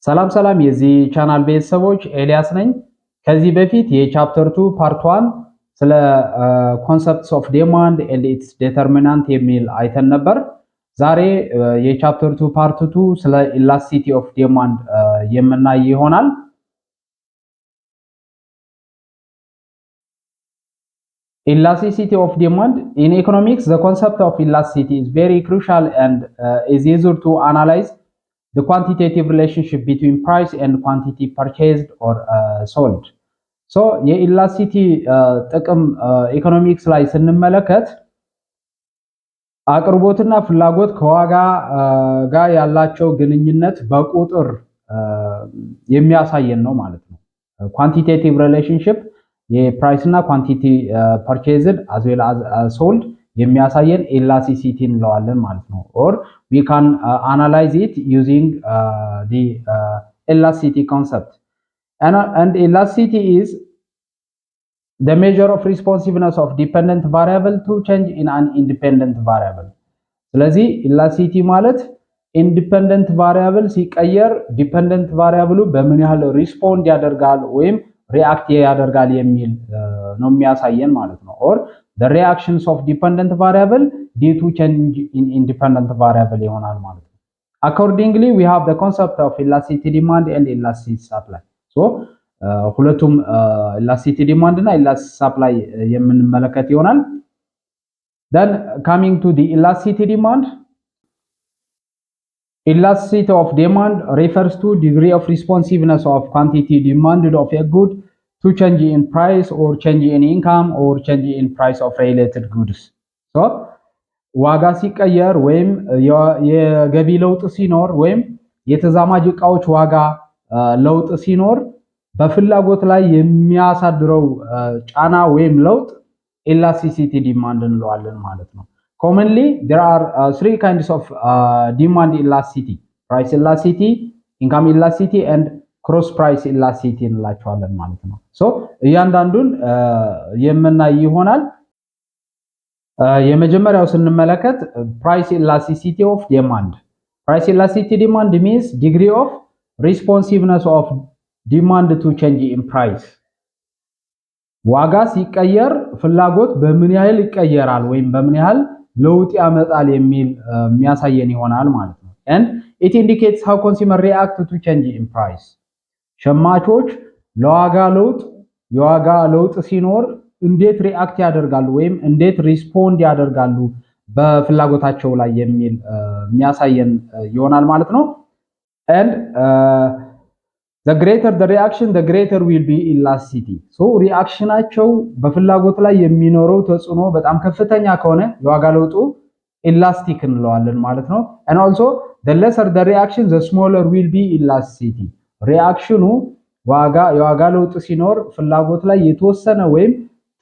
ሰላም ሰላም የዚህ ቻናል ቤተሰቦች ኤልያስ ነኝ። ከዚህ በፊት የቻፕተር 2 ፓርት 1 ስለ ኮንሰፕትስ ኦፍ ዲማንድ ኤንድ ኢትስ ዲተርሚናንት የሚል አይተን ነበር። ዛሬ የቻፕተር 2 ፓርት 2 ስለ ኢላስቲሲቲ ኦፍ ዲማንድ የምናይ ይሆናል። Elasticity of demand in economics, the concept of elasticity is very crucial and is easier to analyze the quantitative relationship between price and quantity purchased or sold. So የኢላስቲሲቲ ጥቅም ኢኮኖሚክስ ላይ ስንመለከት አቅርቦትና ፍላጎት ከዋጋ ጋር ያላቸው ግንኙነት በቁጥር የሚያሳየን ነው ማለት ነው። ኳንቲቴቲቭ ሪሌሽንሺፕ የፕራይስ እና ኳንቲቲ ፐርቼዝድ as well as sold የሚያሳየን ኢላስቲሲቲ እንለዋለን ማለት ነው። or we can analyze it using the elasticity concept and elasticity is the measure of responsiveness of dependent variable to change in an independent variable. ስለዚህ elasticity ማለት independent variable ሲቀየር dependent variable በምን ያህል ሪስፖንድ ያደርጋል ወይም ሪአክት ያደርጋል የሚል ነው የሚያሳየን ማለት ነው። or the reactions of dependent variable due to change in independent variable ይሆናል ማለት ነው። accordingly we have the concept of elasticity demand and elasticity supply. so ሁለቱም elasticity demand እና elasticity supply የምንመለከት ይሆናል። then coming to the elasticity demand, elasticity of demand refers to degree of responsiveness of quantity demanded of a good to change in price or change in income or change in price of related goods. so ዋጋ ሲቀየር ወይም የገቢ ለውጥ ሲኖር ወይም የተዛማጅ ዕቃዎች ዋጋ ለውጥ ሲኖር በፍላጎት ላይ የሚያሳድረው ጫና ወይም ለውጥ elasticity demand እንለዋለን ማለት ነው። Commonly, there are three kinds of demand elasticity: price elasticity, income elasticity, and cross price elasticity እንላቸዋለን ማለት ነው። so እያንዳንዱን የምናይ ይሆናል። የመጀመሪያው ስንመለከት price elasticity of demand. Price elasticity demand means degree of responsiveness of demand to change in price. ዋጋ ሲቀየር ፍላጎት በምን ያህል ይቀየራል ወይም በምን ያህል ለውጥ ያመጣል የሚል የሚያሳየን ይሆናል ማለት ነው። and it indicates how consumer react to change in price. ሸማቾች ለዋጋ ለውጥ የዋጋ ለውጥ ሲኖር እንዴት ሪአክት ያደርጋሉ ወይም እንዴት ሪስፖንድ ያደርጋሉ በፍላጎታቸው ላይ የሚል የሚያሳየን ይሆናል ማለት ነው። and the greater the reaction, the greater will be elasticity. so ሪአክሽናቸው በፍላጎት ላይ የሚኖረው ተጽዕኖ በጣም ከፍተኛ ከሆነ የዋጋ ለውጡ ኢላስቲክ እንለዋለን ማለት ነው። and also the lesser the reaction, the smaller will be elasticity. ሪአክሽኑ የዋጋ ለውጥ ሲኖር ፍላጎት ላይ የተወሰነ ወይም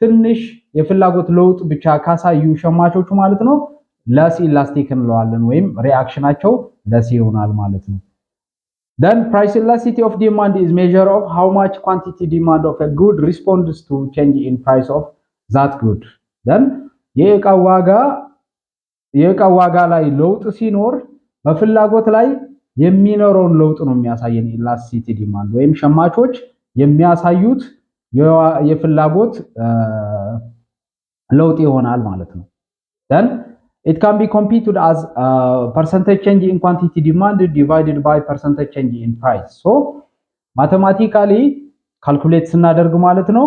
ትንሽ የፍላጎት ለውጥ ብቻ ካሳዩ ሸማቾቹ ማለት ነው less elastic እንለዋለን ወይም ሪአክሽናቸው less ይሆናል ማለት ነው። Then price elasticity of demand is measure of how much quantity demand of a good responds to change in price of that good. Then የእቃ ዋጋ ላይ ለውጥ ሲኖር በፍላጎት ላይ የሚኖረውን ለውጥ ነው የሚያሳየን elasticity demand ወይም ሸማቾች የሚያሳዩት የፍላጎት ለውጥ ይሆናል ማለት ነው። then it can be computed as percentage change in quantity demanded divided by percentage change in price. so mathematically calculate ስናደርግ ማለት ነው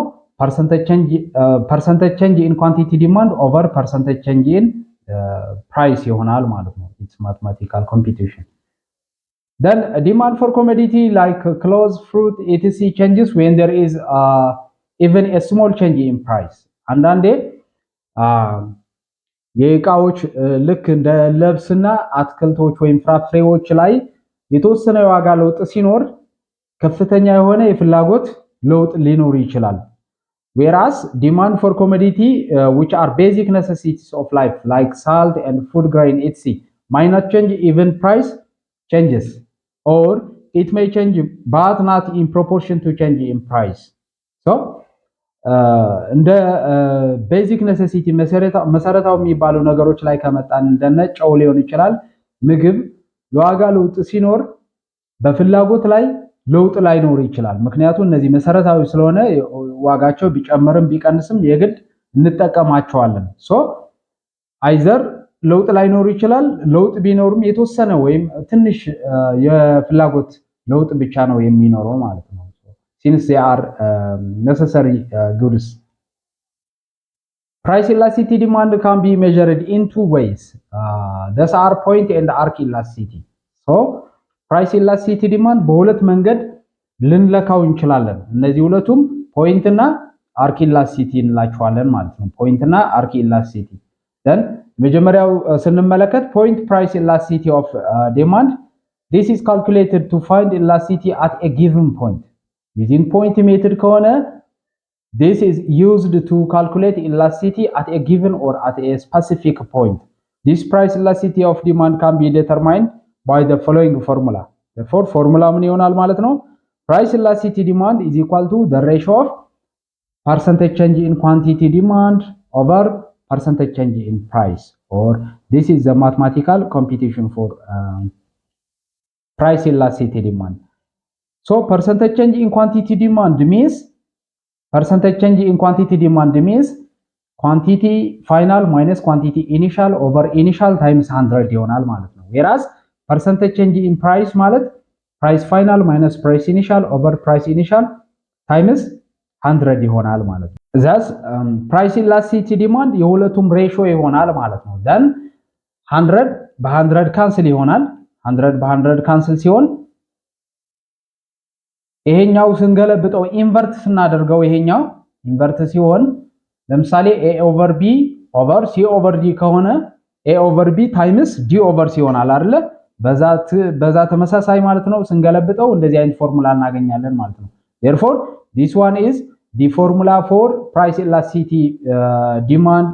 percentage change in quantity demand over percentage change in price ይሆናል ማለት ነው. it's mathematical computation. then demand for commodity like clothes, fruit, etc. changes when there is even a small change in price. አንዳንዴ የእቃዎች ልክ እንደ ልብስና አትክልቶች ወይም ፍራፍሬዎች ላይ የተወሰነ የዋጋ ለውጥ ሲኖር ከፍተኛ የሆነ የፍላጎት ለውጥ ሊኖር ይችላል። whereas demand for commodity which are basic necessities of life like salt and food grain etc. might not change even price changes, or it may change but not in proportion to change in price. so እንደ ቤዚክ ኔሴሲቲ መሰረታዊ የሚባሉ ነገሮች ላይ ከመጣን እንደነ ጨው ሊሆን ይችላል ምግብ የዋጋ ለውጥ ሲኖር በፍላጎት ላይ ለውጥ ላይኖር ይችላል። ምክንያቱም እነዚህ መሰረታዊ ስለሆነ ዋጋቸው ቢጨምርም ቢቀንስም የግድ እንጠቀማቸዋለን። አይዘር ለውጥ ላይኖር ይችላል። ለውጥ ቢኖርም የተወሰነ ወይም ትንሽ የፍላጎት ለውጥ ብቻ ነው የሚኖረው ማለት ነው። since they are necessary goods. Price elasticity demand can be measured in two ways. These are point and arc elasticity. So price elasticity demand በሁለት መንገድ ልንለካው እንችላለን። እነዚህ ሁለቱም ፖይንት እና አርክ ኢላስቲሲቲ እንላቸዋለን ማለት ነው። ፖይንት እና አርክ ኢላስቲሲቲ then መጀመሪያው ስንመለከት point price elasticity of demand. This is calculated to find elasticity at a given point. Using point method ከሆነ this is used to calculate elasticity at a given or at a specific point. This price elasticity of demand can be determined by the following formula. Therefore formula ምን ይሆናል ማለት ነው? Price elasticity demand is equal to the ratio of percentage change in quantity demand over percentage change in price, or this is the mathematical computation for price elasticity demand. So percentage change in quantity demand means quantity final minus quantity initial over initial times 100 ይሆናል ማለት ነው። whereas percentage change in price ማለት price final minus price initial over price initial times 100 ይሆናል ማለት ነው። thus price elasticity demand የሁለቱም ሬሽዮ ይሆናል ማለት ነው። then 100 በ100 ካንስል ይሆናል። 100 በ100 ካንስል ሲሆን ይሄኛው ስንገለብጠው ኢንቨርት ስናደርገው ይሄኛው ኢንቨርት ሲሆን ለምሳሌ a over b over c over d ከሆነ a over b times d over c ይሆናል አይደለ? በዛ ተመሳሳይ ማለት ነው። ስንገለብጠው እንደዚህ አይነት ፎርሙላ እናገኛለን ማለት ነው። therefore this one is the formula for price elasticity demand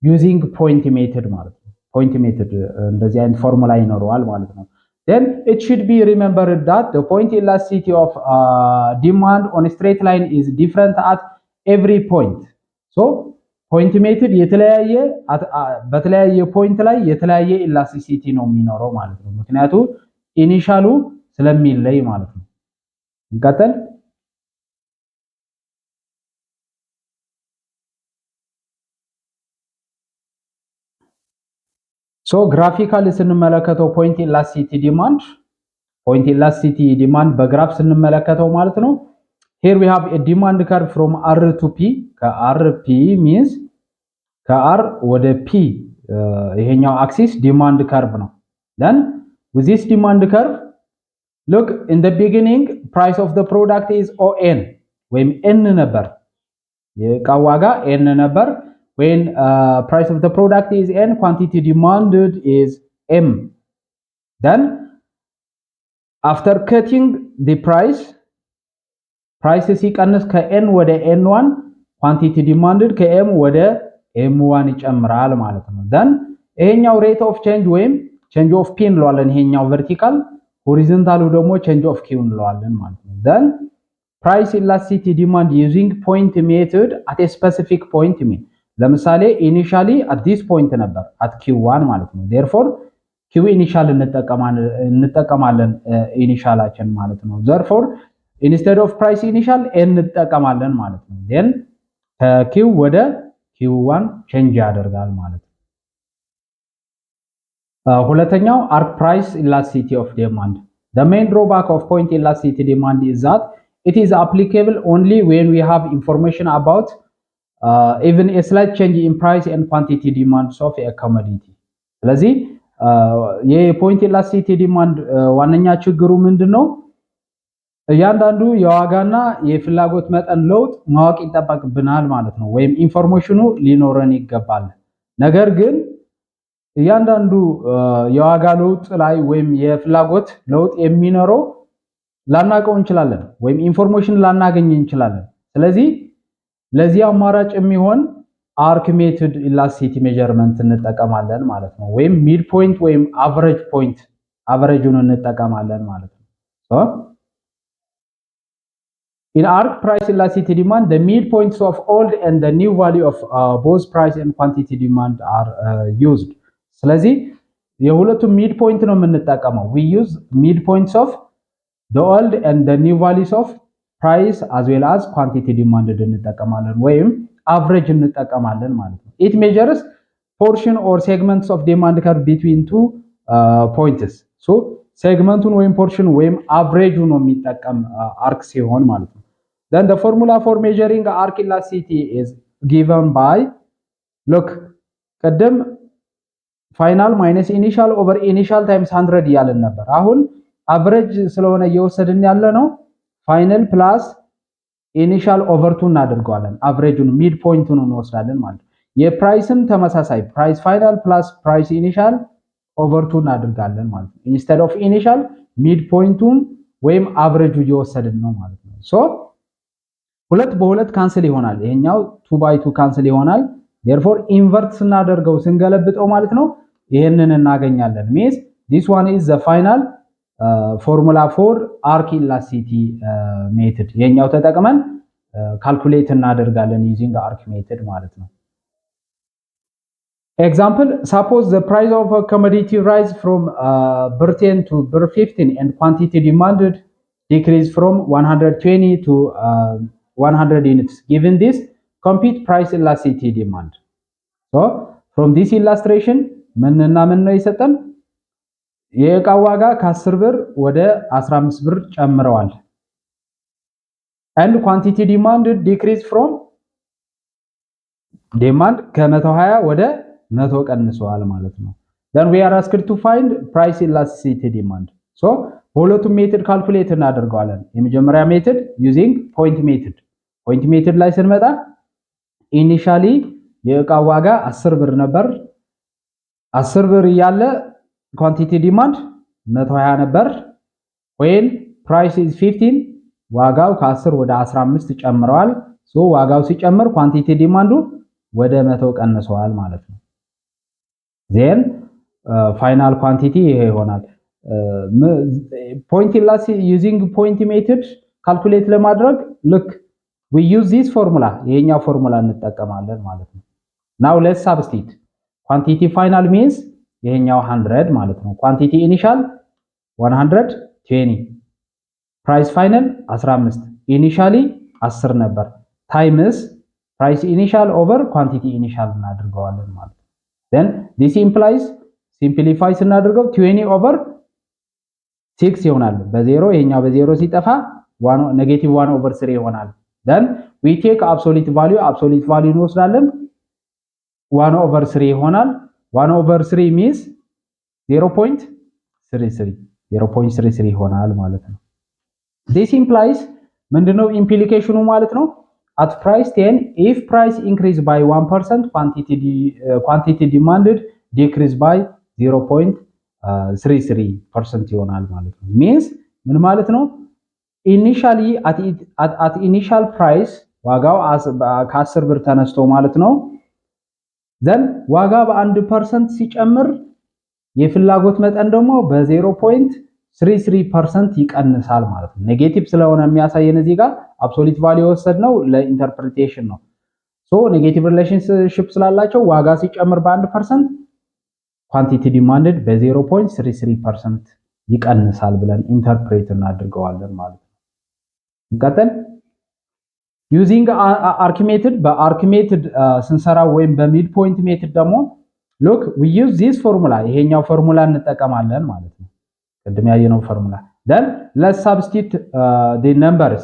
using point method ማለት ነው። point method እንደዚህ አይነት ፎርሙላ ይኖረዋል ማለት ነው። Then it should be remembered that the point elasticity of demand on a straight line is different at every point. So point method የተለያየ በተለያየ ፖይንት ላይ የተለያየ ኢላስቲሲቲ ነው የሚኖረው ማለት ነው። ምክንያቱም ኢኒሻሉ ስለሚለይ ማለት ነው። እንቀጥል። So graphically ስንመለከተው point elasticity demand በግራፍ ስንመለከተው ማለት ነው። Here we have a demand curve from R to P. ከR P means ከR ወደ P ይሄኛው አክሲስ ዲማንድ ከርቭ ነው። then with this demand curve look in the beginning price of the product is ON ወይም N ነበር። የዕቃው ዋጋ N ነበር። when price of the product is N, quantity demanded is M. Then after cutting the price ሲቀንስ ከN ወደ N1 quantity demanded ከM ወደ M1 ይጨምራል ማለት ነው። then ይሄኛው rate of change ወይም change of P እንለዋለን። ይሄኛው vertical horizontal ደግሞ change of Q እንለዋለን ማለት ነው። then price elasticity demand using point method at a specific point mean ለምሳሌ initially at this point ነበር at Q1 ማለት ነው። therefore Q initial እንጠቀማለን ኢኒሻላችን ማለት ነው። therefore instead of price initial n እንጠቀማለን ማለት ነው። then ከQ ወደ Q1 change ያደርጋል ማለት ነው። ሁለተኛው arc price elasticity of demand. The main drawback of point elasticity demand is that it is applicable only when we have information about even a slight change in price and quantity demands of a commodity. ስለዚህ የፖይንት ኢላስቲሲቲ ዲማንድ ዋነኛ ችግሩ ምንድነው? እያንዳንዱ የዋጋና የፍላጎት መጠን ለውጥ ማወቅ ይጠበቅብናል ማለት ነው። ወይም ኢንፎርሜሽኑ ሊኖረን ይገባል። ነገር ግን እያንዳንዱ የዋጋ ለውጥ ላይ ወይም የፍላጎት ለውጥ የሚኖረው ላናቀው እንችላለን ወይም ኢንፎርሜሽን ላናገኝ እንችላለን። ስለዚህ ለዚህ አማራጭ የሚሆን አርክ ሜትድ ኢላስቲሲቲ ሜዠርመንት እንጠቀማለን ማለት ነው። ወይም ሚድ ፖይንት ወይም አቨሬጅ ፖይንት አቨሬጁን እንጠቀማለን ማለት ነው። In arc price elasticity demand, the midpoints of old and the new value of both price and quantity demand are used. ስለዚህ የሁለቱም ሚድ ፖይንት ነው የምንጠቀመው። we use midpoints of the old and the new values of price as well as quantity demanded እንጠቀማለን ወይም average እንጠቀማለን ማለት ነው። it measures portion or segments of demand curve between two points so segmentun ወይም portion ወይም average ነው የሚጠቀም arc ሲሆን ማለት ነው። then the formula for measuring arc elasticity is given by look ቀደም final minus initial over initial times 100 ያለን ነበር። አሁን average ስለሆነ እየወሰድን ያለ ነው final plus initial over 2 እናደርገዋለን። average-ን mid point-ን እንወስዳለን ማለት ነው። የፕራይስም ተመሳሳይ price final plus price initial over 2 እናደርጋለን ማለት ነው። instead of initial mid point-ን ወይም average እየወሰድን ነው ማለት ነው። so ሁለት በሁለት ካንስል ይሆናል። ይሄኛው 2 by 2 ካንስል ይሆናል። therefore invert ስናደርገው ስንገለብጠው ማለት ነው ይሄንን እናገኛለን። means this one is the final formula for arc elasticity method ይሄኛው ተጠቅመን ካልኩሌት እናደርጋለን using arc method ማለት ነው። example suppose the price of a commodity rise from BRL 10 to BRL 15 and quantity demanded decrease from 120 to 100 units given this compute price elasticity demand so from this illustration ምንና ምን ነው ይሰጠን የዕቃው ዋጋ ከ10 ብር ወደ 15 ብር ጨምረዋል and quantity demanded decrease from demand ከ120 ወደ 100 ቀንሷል ማለት ነው then we are asked to find price elasticity demand so ሁለቱም ሜተድ ካልኩሌት እናደርጋለን የመጀመሪያ ሜተድ using point method ላይ ስንመጣ initially የዕቃው ዋጋ 10 ብር ነበር 10 ብር ያለ quantity demand 120 ነበር when price is 15 ዋጋው ከ10 ወደ 15 ጨምረዋል so ዋጋው ሲጨምር quantity demand ወደ 100 ቀንሷል ማለት ነው then final quantity ይሄ ይሆናል point elasticity using point method calculate ለማድረግ look we use this formula ይሄኛው ፎርሙላ እንጠቀማለን ማለት ነው now let's substitute quantity final means ይሄኛው 100 ማለት ነው quantity initial 120 price final 15 initially 10 ነበር times price initial over quantity initial እናደርገዋለን ማለት ነው then this implies simplify ስናደርገው 20 over 6 ይሆናል በ0 ይሄኛው በ0 ሲጠፋ -1 over 3 ይሆናል then we take absolute value እንወስዳለን 1 over 3 ይሆናል 1 over 3 means 0.33 ይሆናል ማለት ነው this implies ምንድነው implication ማለት ነው at price 10 if price increase by 1% quantity demanded decrease by 0.33% ይሆናል ማለት ነው means ምን ማለት ነው initially at initial price ዋጋው ከ10 ብር ተነስቶ ማለት ነው then ዋጋ በ1% ሲጨምር የፍላጎት መጠን ደግሞ በ0.33% ይቀንሳል ማለት ነው ኔጌቲቭ ስለሆነ የሚያሳየን እዚህ ጋር አብሶሉት ቫልዩ ወሰድነው ለኢንተርፕሪቴሽን ነው so ኔጌቲቭ ሪሌሽንሺፕ ስላላቸው ዋጋ ሲጨምር በ1% quantity demanded በ0.33% ይቀንሳል ብለን ኢንተርፕሬት እናድርገዋለን ማለት ነው እንቀጥል using arc method በarc method ስንሰራ ወይም በሚድ ፖይንት ሜተድ ደግሞ look we use this formula ይሄኛው ፎርሙላ እንጠቀማለን ማለት ነው ቅድም ያየነው ፎርሙላ then let's substitute the numbers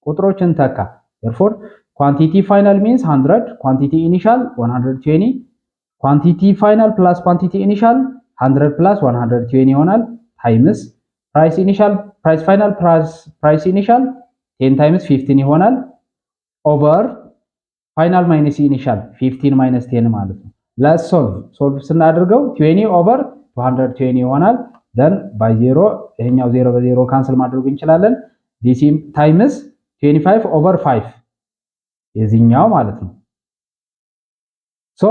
ቁጥሮችን ተካ therefore quantity final means 100 quantity initial 120 quantity final plus quantity initial 100 plus 120 ይሆናል times price final plus price initial 10 times 15 ይሆናል over final minus initial 15 minus 10 ማለት ነው let's solve ስናደርገው 20 over 220 ይሆናል then by 0 ይሄኛው 0 በ0 ካንሰል ማድረግ እንችላለን this times 25 over 5 የዚህኛው ማለት ነው so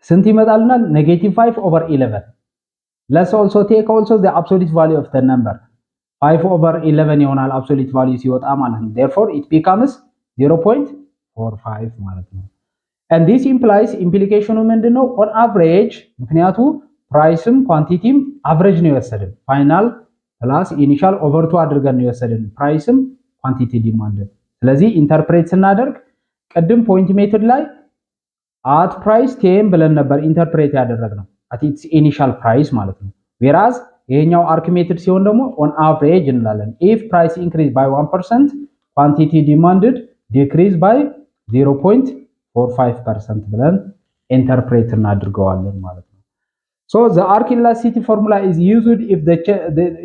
ስንት ይመጣልናል -5 over 11 let's also take also the absolute value of the number 5 over 11 ይሆናል absolute value ሲወጣ ማለት ነው therefore it becomes 0.45 ማለት ነው and this implies implication ምንድነው on average ምክንያቱ ፕራይስም ኳንቲቲም average ነው የወሰደን final ፕላስ ኢኒሻል ኦቨር 2 አድርገን ነው የወሰድን ፕራይስም ኳንቲቲ ዲማንድ። ስለዚህ ኢንተርፕሬት ስናደርግ ቅድም ፖይንት ሜትድ ላይ አት ፕራይስ ቴም ብለን ነበር ኢንተርፕሬት ያደረግነው አት ኢትስ ኢኒሻል ፕራይስ ማለት ነው። ዌራዝ ይሄኛው አርክ ሜትድ ሲሆን ደግሞ ኦን አቨሬጅ እንላለን። ኢፍ ፕራይስ ኢንክሪዝ ባይ 1% ኳንቲቲ ዲማንድድ ዲክሪዝ ባይ 0.45% ብለን ኢንተርፕሬት እናድርገዋለን ማለት ነው። So the arc elasticity formula is used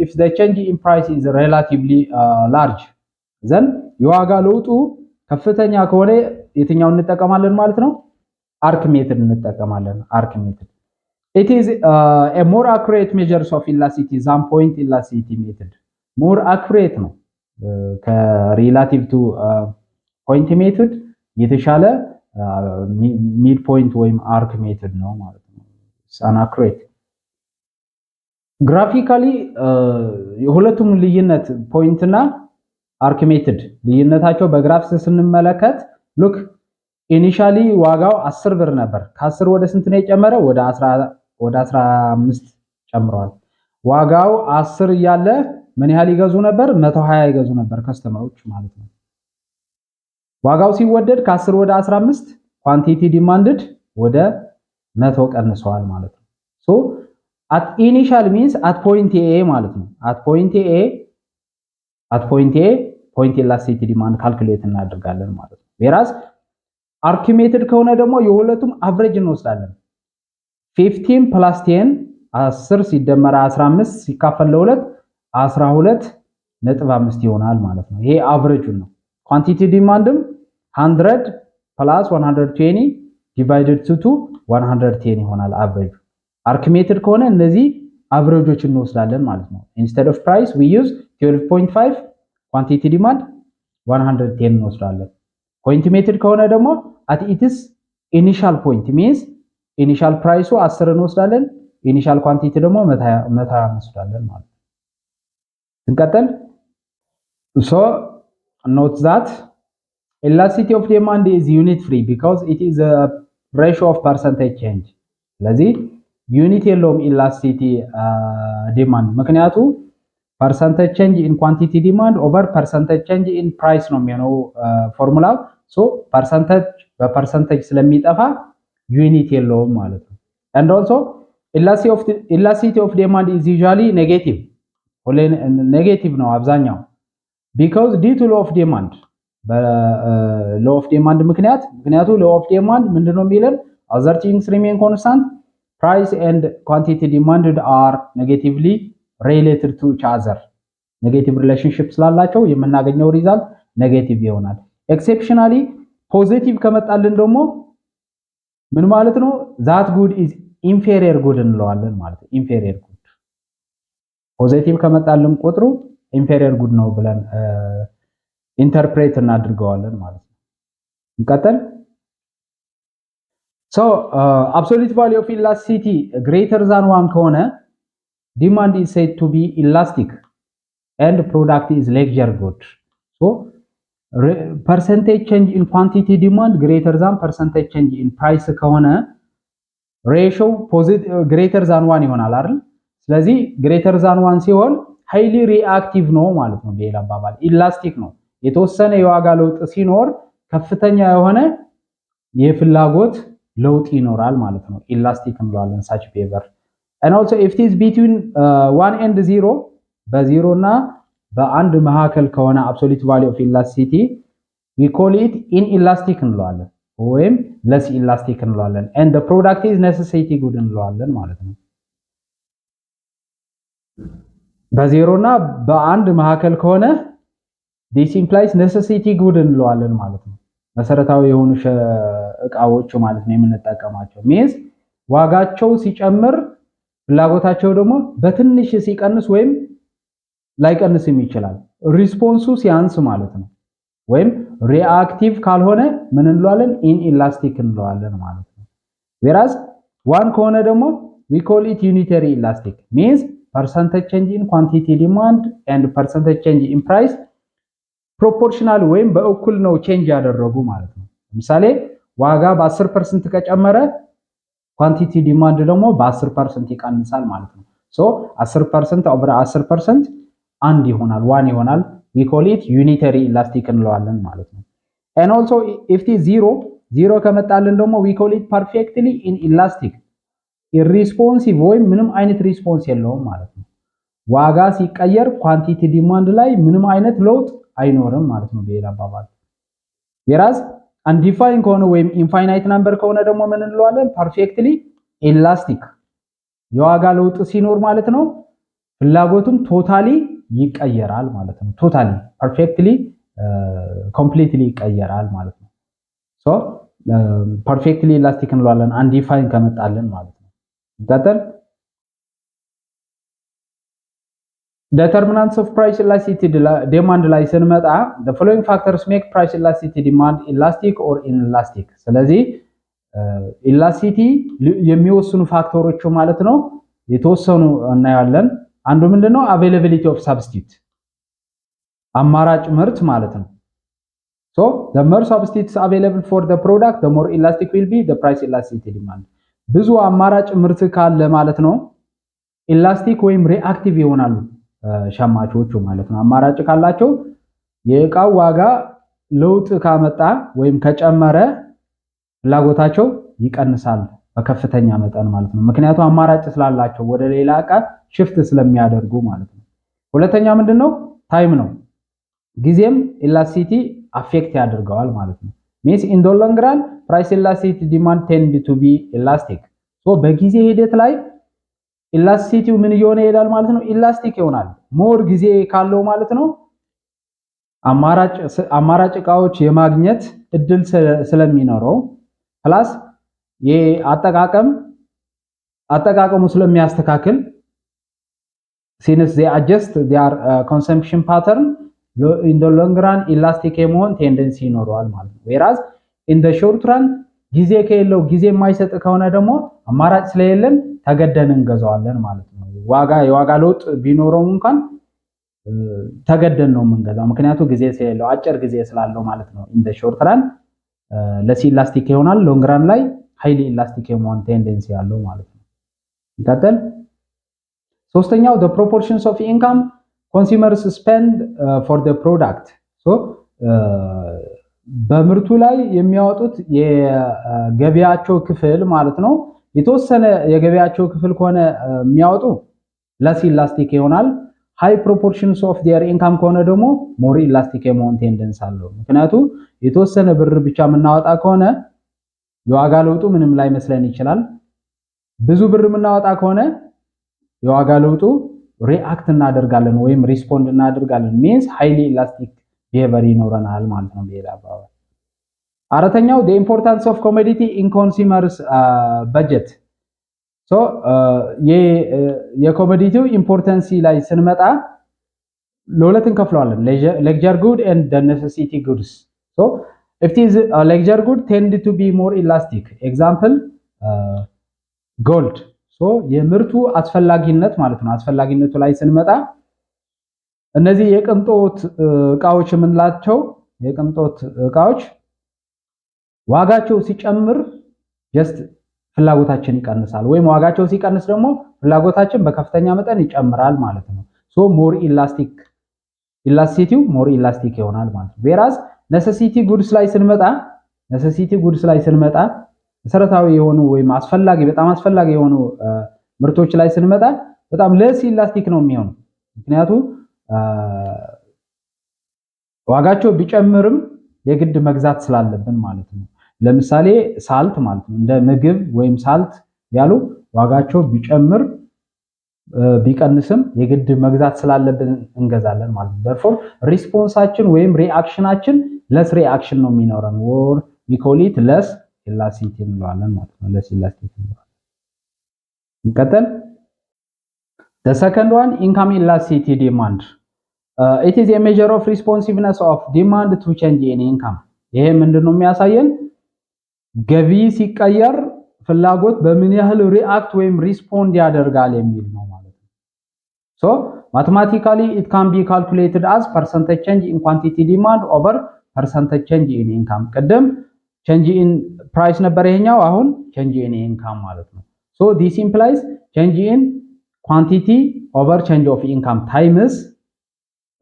if the change in price is relatively large. Then የዋጋ ለውጡ ከፍተኛ ከሆነ የትኛውን እንጠቀማለን ማለት ነው? አርክ ሜትድ እንጠቀማለን። አርክ ሜትድ it is a more accurate measures of elasticity than point elasticity method. more accurate ነው ከሪላቲቭ ቱ ፖይንት ሜትድ የተሻለ ሚድ ፖይንት ወይም አርክ ሜትድ ነው ማለት ነው። አናክሬት ግራፊካሊ የሁለቱም ልዩነት ፖይንት እና አርክ ሜትድ ልዩነታቸው በግራፍስ ስንመለከት ሉክ ኢኒሻሊ ዋጋው 10 ብር ነበር። ከ10 ወደ ስንት ነው የጨመረው? ወደ 15 ጨምሯል። ዋጋው 10 እያለ ምን ያህል ይገዙ ነበር? 120 ይገዙ ነበር ከስተመሮች ማለት ነው። ዋጋው ሲወደድ ከ10 ወደ 15 ኳንቲቲ ዲማንድድ ወደ 100 ቀንሷል ማለት ነው። ሶ at initial means at point A ማለት ነው። at point A point elasticity demand calculate እናደርጋለን ማለት ነው። whereas archimeted ከሆነ ደግሞ የሁለቱም average እንወስዳለን። 15 plus 10 10 ሲደመር 15 ሲካፈል ለ2 12.5 ይሆናል ማለት ነው። ይሄ average ነው። ኳንቲቲ ዲማንድም 100 plus 120 divided to 110 ይሆናል average። አርክሜትድ ከሆነ እነዚህ አቨሬጆች እንወስዳለን ማለት ነው። instead of price we use 12.5 quantity demand 110 እንወስዳለን። ፖይንት ሜትድ ከሆነ ደግሞ at its initial point means initial price 10 እንወስዳለን initial quantity ደግሞ 120 እንወስዳለን ማለት ነው። እንቀጥል። so note that elasticity of demand is unit free because it is a ratio of percentage change. ስለዚህ ዩኒት የለውም ኢላስቲሲቲ ዲማንድ ምክንያቱ ፐርሰንቴጅ ቼንጅ ኢን ኳንቲቲ ዲማንድ ኦቨር ፐርሰንቴጅ ቼንጅ ኢን ፕራይስ ነው የሚሆነው ፎርሙላው። ሶ ፐርሰንቴጅ በፐርሰንቴጅ ስለሚጠፋ ዩኒት የለውም ማለት ነው። and also elasticity of demand is usually negative ኔጌቲቭ ነው አብዛኛው because due to law of demand law of demand ምክንያቱ law of demand ምንድነው የሚለን other things remain constant price and quantity demanded are negatively related to each other. negative relationship ስላላቸው የምናገኘው ሪዛልት ኔጌቲቭ ይሆናል። ኤክሴፕሽናሊ ፖዚቲቭ ከመጣልን ደግሞ ምን ማለት ነው? that good is inferior good እንለዋለን ማለት ነው። inferior good ፖዚቲቭ ከመጣልን ቁጥሩ inferior good ነው ብለን ኢንተርፕሬት እናድርገዋለን ማለት ነው። እንቀጥል። So absolute value of elasticity greater than 1 ከሆነ demand is said to be elastic and product is leisure good. So percentage change in quantity demand greater than percentage change in price ከሆነ ratio positive greater than 1 ይሆናል አይደል? ስለዚህ greater than 1 ሲሆን highly reactive ነው ማለት ነው። በሌላ አባባል elastic ነው። የተወሰነ የዋጋ ለውጥ ሲኖር ከፍተኛ የሆነ የፍላጎት ለውጥ ይኖራል ማለት ነው። ኢላስቲክ እንለዋለን such behavior. and also if it is between 1 and 0 በ0 እና በ1 መካከል ከሆነ absolute value of elasticity we call it inelastic እንለዋለን ወይም less elastic እንለዋለን and the product is necessity good እንለዋለን ማለት ነው። በ0 እና በ1 መካከል ከሆነ this implies necessity good እንለዋለን ማለት ነው። መሰረታዊ የሆኑ እቃዎች ማለት ነው የምንጠቀማቸው ሚንስ ዋጋቸው ሲጨምር ፍላጎታቸው ደግሞ በትንሽ ሲቀንስ ወይም ላይቀንስም ይችላል። ሪስፖንሱ ሲያንስ ማለት ነው። ወይም ሪአክቲቭ ካልሆነ ምን እንለዋለን? ኢንኢላስቲክ እንለዋለን ማለት ነው። whereas ዋን ከሆነ ደግሞ we call it unitary elastic means percentage change in quantity demand and percentage change in price proportional ወይም በእኩል ነው ቼንጅ ያደረጉ ማለት ነው። ለምሳሌ ዋጋ በ10% ከጨመረ ኳንቲቲ ዲማንድ ደግሞ በ10% ይቀንሳል ማለት ነው። ሶ 10% ኦቨር 10% አንድ ይሆናል፣ ዋን ይሆናል። we call it unitary elastic እንለዋለን ማለት ነው። and also if it is ዜሮ ከመጣልን ደግሞ we call it perfectly inelastic irresponsive ወይም ምንም አይነት ሪስፖንስ የለውም ማለት ነው። ዋጋ ሲቀየር ኳንቲቲ ዲማንድ ላይ ምንም አይነት ለውጥ አይኖርም ማለት ነው በሌላ አባባል። whereas undefined ከሆነ ወይም infinite number ከሆነ ደግሞ ምን እንለዋለን? perfectly elastic የዋጋ ለውጥ ሲኖር ማለት ነው ፍላጎቱም ቶታሊ ይቀየራል ማለት ነው። ቶታሊ perfectly completely ይቀየራል ማለት ነው። so perfectly elastic እንለዋለን undefined ከመጣልን ማለት ነው። እንቀጥል። determinants of price elasticity demand ላይ ስንመጣ the following factors make price elasticity demand elastic or inelastic። ስለዚህ elasticity የሚወስኑ ፋክተሮች ማለት ነው የተወሰኑ እናያለን። አንዱ ምንድነው? availability of substitute አማራጭ ምርት ማለት ነው። so the more substitutes available for the product the more elastic will be the price elasticity demand። ብዙ አማራጭ ምርት ካለ ማለት ነው ኢላስቲክ ወይም ሪአክቲቭ ይሆናሉ ሸማቾቹ ማለት ነው። አማራጭ ካላቸው የእቃው ዋጋ ለውጥ ካመጣ ወይም ከጨመረ ፍላጎታቸው ይቀንሳል በከፍተኛ መጠን ማለት ነው። ምክንያቱም አማራጭ ስላላቸው ወደ ሌላ እቃ ሽፍት ስለሚያደርጉ ማለት ነው። ሁለተኛ ምንድነው? ታይም ነው። ጊዜም ኢላስቲሲቲ አፌክት ያደርገዋል ማለት ነው። means in the long run price elasticity demand tend to be elastic so በጊዜ ሂደት ላይ ኢላስቲሲቲው ምን እየሆነ ይሄዳል ማለት ነው? ኢላስቲክ ይሆናል። ሞር ጊዜ ካለው ማለት ነው አማራጭ እቃዎች የማግኘት እድል ስለሚኖረው ፕላስ አጠቃቀሙ ስለሚያስተካክል since they adjust their consumption pattern in the long run elastic የመሆን ቴንደንሲ ይኖረዋል ማለት ነው። whereas in the short run ጊዜ ከሌለው ጊዜ የማይሰጥ ከሆነ ደግሞ አማራጭ ስለሌለን ተገደን እንገዛዋለን ማለት ነው። የዋጋ ለውጥ ቢኖረው እንኳን ተገደን ነው የምንገዛው ምክንያቱም ጊዜ ስለሌለው አጭር ጊዜ ስላለው ማለት ነው። in the short run less elastic ይሆናል፣ long run ላይ highly elastic የመሆን ቴንደንሲ ያለው ማለት ነው። እንቀጥል። ሶስተኛው the proportions of income consumers spend for the product so በምርቱ ላይ የሚያወጡት የገበያቸው ክፍል ማለት ነው የተወሰነ የገበያቸው ክፍል ከሆነ የሚያወጡ less elastic ይሆናል። high proportions of their income ከሆነ ደግሞ more elastic የመሆን ቴንደንስ አለው። ምክንያቱም የተወሰነ ብር ብቻ የምናወጣ ከሆነ የዋጋ ለውጡ ምንም ላይ መስለን ይችላል። ብዙ ብር የምናወጣ ከሆነ የዋጋ ለውጡ ሪአክት እናደርጋለን ወይም ሪስፖንድ እናደርጋለን means highly elastic behavior ይኖረናል ማለት ነው በሌላ አባባል። አራተኛው the importance of commodity in consumers budget so የኮሞዲቲው ኢምፖርታንሲ ላይ ስንመጣ ለሁለት እንከፍለዋለን luxury good and the necessity goods so if it is a luxury good tend to be more elastic example gold so የምርቱ አስፈላጊነት ማለት ነው። አስፈላጊነቱ ላይ ስንመጣ እነዚህ የቅንጦት እቃዎች የምንላቸው የቅንጦት እቃዎች ዋጋቸው ሲጨምር just ፍላጎታችን ይቀንሳል ወይም ዋጋቸው ሲቀንስ ደግሞ ፍላጎታችን በከፍተኛ መጠን ይጨምራል ማለት ነው። so more elastic elasticity more elastic ይሆናል ማለት ነው። whereas necessity goods ላይ ስንመጣ መሰረታዊ የሆኑ ወይም በጣም አስፈላጊ የሆኑ ምርቶች ላይ ስንመጣ በጣም less elastic ነው የሚሆነው ምክንያቱም ዋጋቸው ቢጨምርም የግድ መግዛት ስላለብን ማለት ነው። ለምሳሌ ሳልት ማለት ነው እንደ ምግብ ወይም ሳልት ያሉ ዋጋቸው ቢጨምር ቢቀንስም የግድ መግዛት ስላለብን እንገዛለን ማለት ነው። therefore ሪስፖንሳችን ወይም ሪአክሽናችን less reaction ነው የሚኖረን or we call it less elasticity እንለዋለን ማለት ነው። less elasticity እንለዋለን። እንቀጥል። the second one income elasticity demand it is a measure of responsiveness of demand to change in income ይሄ ምንድነው የሚያሳየን ገቢ ሲቀየር ፍላጎት በምን ያህል ሪአክት ወይም ሪስፖንድ ያደርጋል የሚል ነው ማለት ነው። so mathematically it can be calculated as percentage change in quantity demand over percentage change in income ቀደም change in price ነበር ይሄኛው አሁን change in income ማለት ነው። so this implies change in quantity over change of income times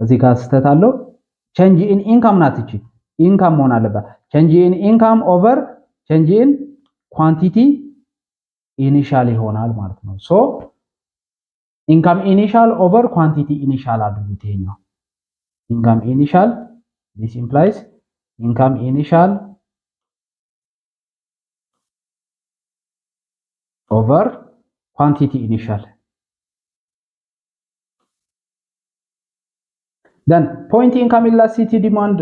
እዚህ ጋር ስህተት አለው። change in income ናት እቺ income መሆን አለበት። change in income over change in quantity initial ይሆናል ማለት ነው። so income initial over quantity initial አድርጉት ይሄኛው income initial this implies income initial over quantity initial. Then point income elasticity demand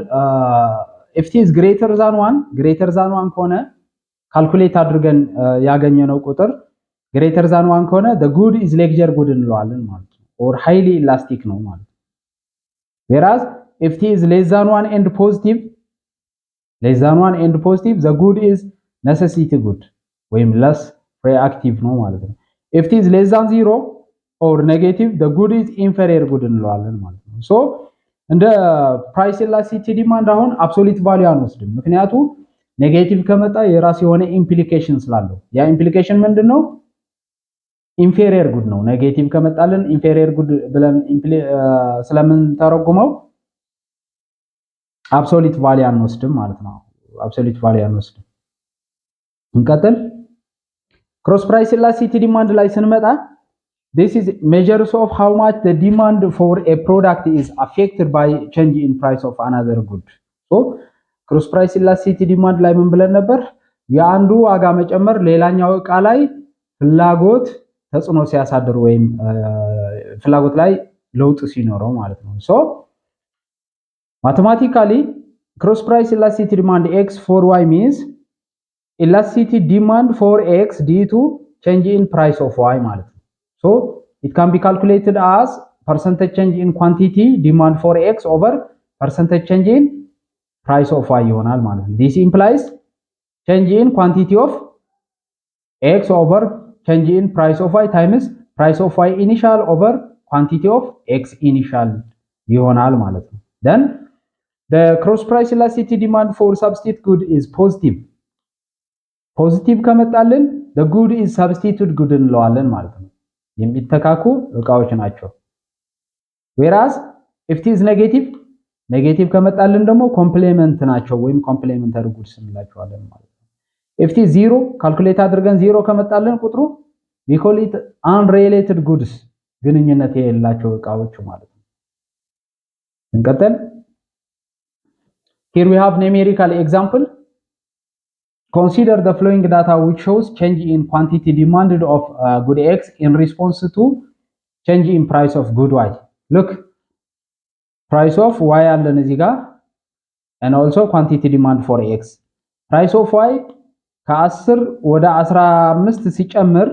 if it is greater than 1 ከሆነ ካልኩሌት አድርገን ያገኘነው ቁጥር greater than 1 ከሆነ the good is leisure good እንለዋለን ማለት ነው or highly elastic ነው ማለት ነው። whereas if it is less than 1 and positive the good is necessity good ወይም less reactive ነው ማለት ነው። if it is less than 0 or negative the good is inferior good እንለዋለን ማለት ነው። so እንደ price elasticity demand አሁን absolute value አንወስድም ምክንያቱም ኔጌቲቭ ከመጣ የራስ የሆነ ኢምፕሊኬሽን ስላለው ያ ኢምፕሊኬሽን ምንድነው ኢንፌሪየር ጉድ ነው። ኔጌቲቭ ከመጣልን ኢንፌሪየር ጉድ ብለን ስለምን ተረጉመው absolute value አንወስድም ማለት ነው። absolute value አንወስድም። እንቀጥል cross price elasticity demand ላይ ስንመጣ this is measures of how much the demand for a product is affected by change in price of another good. so cross price elasticity demand ላይ ምን ብለን ነበር የአንዱ ዋጋ መጨመር ሌላኛው እቃ ላይ ፍላጎት ተጽዕኖ ሲያሳድር ወይም ፍላጎት ላይ ለውጥ ሲኖረው ማለት ነው። so mathematically cross price elasticity demand x for y means elasticity demand for x due to change in price of y ማለት ነው. so it can be calculated as percentage change in quantity demand for x over percentage change in price of y ይሆናል ማለት ነው። this implies change in quantity of x over change in price of y times price of y initial over quantity of x initial ይሆናል ማለት ነው። then the cross price elasticity demand for substitute good is positive ከመጣልን the good is substitute good እንለዋለን ማለት ነው። የሚተካኩ እቃዎች ናቸው። whereas if it is negative ከመጣልን ደግሞ ኮምፕሊመንት ናቸው ወይም ኮምፕሊመንተሪ ጉድስ እንላቸዋለን ማለት ነው። if it is 0 ካልኩሌት አድርገን 0 ከመጣልን ቁጥሩ we call it unrelated goods ግንኙነት የሌላቸው እቃዎች ማለት ነው። እንቀጥል here we have numerical example. Consider the following data which shows change in quantity demanded of good X in response to change in price of good Y. Look, price of Y አለን እዚህ ጋር and also quantity demand for X. Price of Y ከ10 ወደ 15 ሲጨምር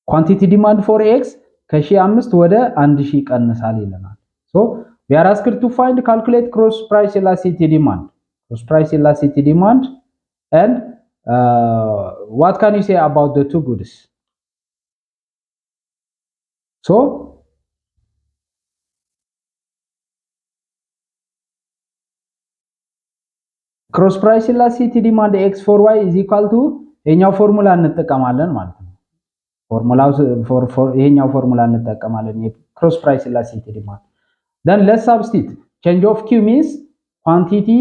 quantity demand for X ከ1005 ወደ 1000 ይቀንሳል ይለናል። So we are asked to calculate cross price elasticity demand. Cross price elasticity demand and what can you say about the two goods? So cross price elasticity demand x for y is equal to ይሄኛው ፎርሙላ እንጠቀማለን ማለት ነው። ፎርሙላው ይሄኛው ፎርሙላ እንጠቀማለን cross price elasticity demand. Then let's substitute change of q means quantity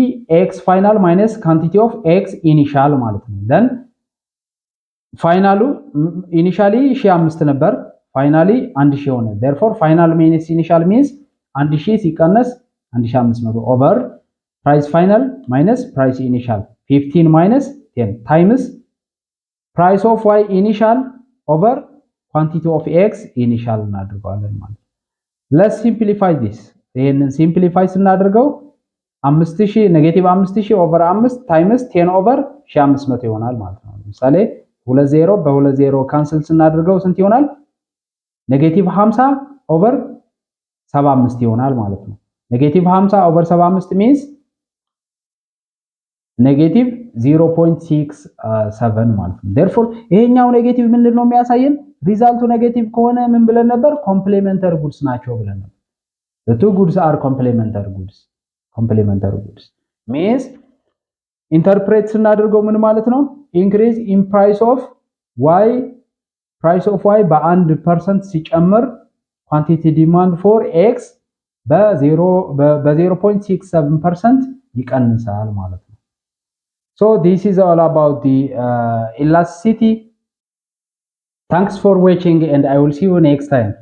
x final minus quantity of x initial ማለት ነው። then ፋይናሉ initially 1005 ነበር finally 1000 ሆነ therefore final minus initial means 1000 ሲቀነስ 1500 over price final minus price initial 15 minus 10 times price of y initial over quantity of x initial እናደርጋለን ማለት ነው። let's simplify this ይሄንን simplify ስናደርገው 5000 ኔጌቲቭ 5000 ኦቨር 5 ታይምስ 10 ኦቨር 1500 ይሆናል ማለት ነው። ለምሳሌ 20 በ20 ካንሰል ስናደርገው ስንት ይሆናል? ኔጌቲቭ 50 ኦቨር 75 ይሆናል ማለት ነው። ኔጌቲቭ 50 ኦቨር 75 means ኔጌቲቭ 0.67 ማለት ነው። therefore ይሄኛው ኔጌቲቭ ምንድነው የሚያሳየን? ሪዛልቱ ኔጌቲቭ ከሆነ ምን ብለን ነበር? ኮምፕሊሜንተሪ ጉድስ ናቸው ብለን ነበር። the two goods are complementary goods means ኢንተርፕሬት ስናደርገው ምን ማለት ነው? increase in price of y በ1% ሲጨምር quantity demand for x በ0.67% ይቀንሳል ማለት ነው። So this is all about the elasticity. Thanks for watching and I will see you next time.